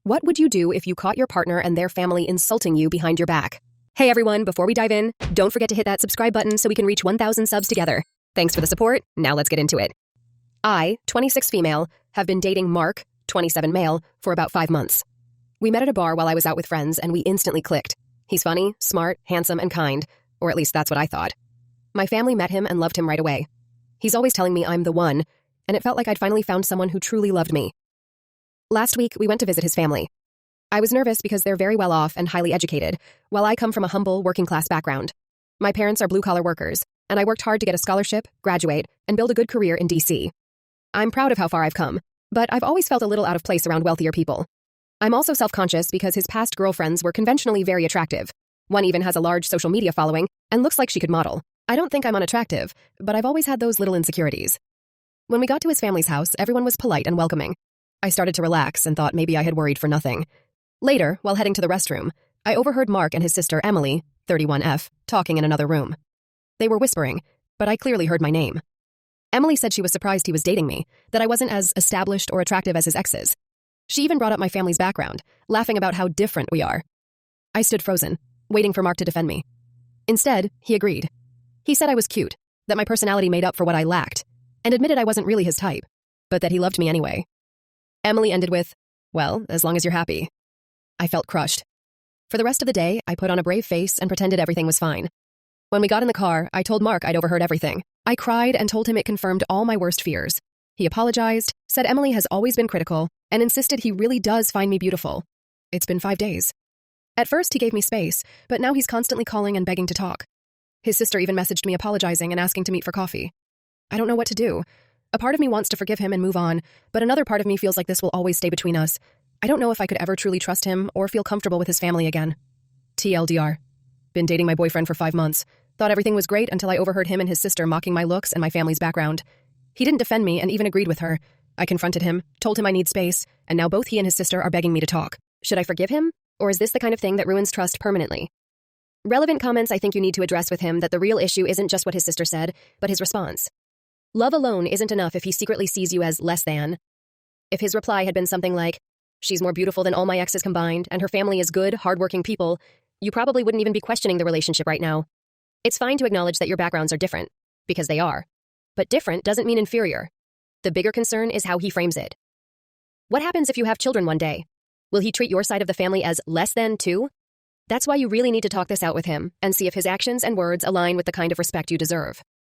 What would you do if you caught your partner and their family insulting you behind your back? Hey everyone, before we dive in, don't forget to hit that subscribe button so we can reach 1,000 subs together. Thanks for the support. Now let's get into it. I, 26 female, have been dating Mark, 27 male, for about 5 months. We met at a bar while I was out with friends and we instantly clicked. He's funny, smart, handsome, and kind, or at least that's what I thought. My family met him and loved him right away. He's always telling me I'm the one, and it felt like I'd finally found someone who truly loved me. Last week, we went to visit his family. I was nervous because they're very well off and highly educated, while I come from a humble, working-class background. My parents are blue-collar workers, and I worked hard to get a scholarship, graduate, and build a good career in D.C. I'm proud of how far I've come, but I've always felt a little out of place around wealthier people. I'm also self-conscious because his past girlfriends were conventionally very attractive. One even has a large social media following and looks like she could model. I don't think I'm unattractive, but I've always had those little insecurities. When we got to his family's house, everyone was polite and welcoming. I started to relax and thought maybe I had worried for nothing. Later, while heading to the restroom, I overheard Mark and his sister Emily, 31F, talking in another room. They were whispering, but I clearly heard my name. Emily said she was surprised he was dating me, that I wasn't as established or attractive as his exes. She even brought up my family's background, laughing about how different we are. I stood frozen, waiting for Mark to defend me. Instead, he agreed. He said I was cute, that my personality made up for what I lacked, and admitted I wasn't really his type, but that he loved me anyway. Emily ended with, "Well, as long as you're happy." I felt crushed. For the rest of the day, I put on a brave face and pretended everything was fine. When we got in the car, I told Mark I'd overheard everything. I cried and told him it confirmed all my worst fears. He apologized, said Emily has always been critical, and insisted he really does find me beautiful. It's been 5 days. At first, he gave me space, but now he's constantly calling and begging to talk. His sister even messaged me apologizing and asking to meet for coffee. I don't know what to do. A part of me wants to forgive him and move on, but another part of me feels like this will always stay between us. I don't know if I could ever truly trust him or feel comfortable with his family again. TLDR. Been dating my boyfriend for 5 months. Thought everything was great until I overheard him and his sister mocking my looks and my family's background. He didn't defend me and even agreed with her. I confronted him, told him I need space, and now both he and his sister are begging me to talk. Should I forgive him? Or is this the kind of thing that ruins trust permanently? Relevant comments I think you need to address with him that the real issue isn't just what his sister said, but his response. Love alone isn't enough if he secretly sees you as less than. If his reply had been something like, "She's more beautiful than all my exes combined, and her family is good, hardworking people," you probably wouldn't even be questioning the relationship right now. It's fine to acknowledge that your backgrounds are different, because they are. But different doesn't mean inferior. The bigger concern is how he frames it. What happens if you have children one day? Will he treat your side of the family as less than too? That's why you really need to talk this out with him and see if his actions and words align with the kind of respect you deserve.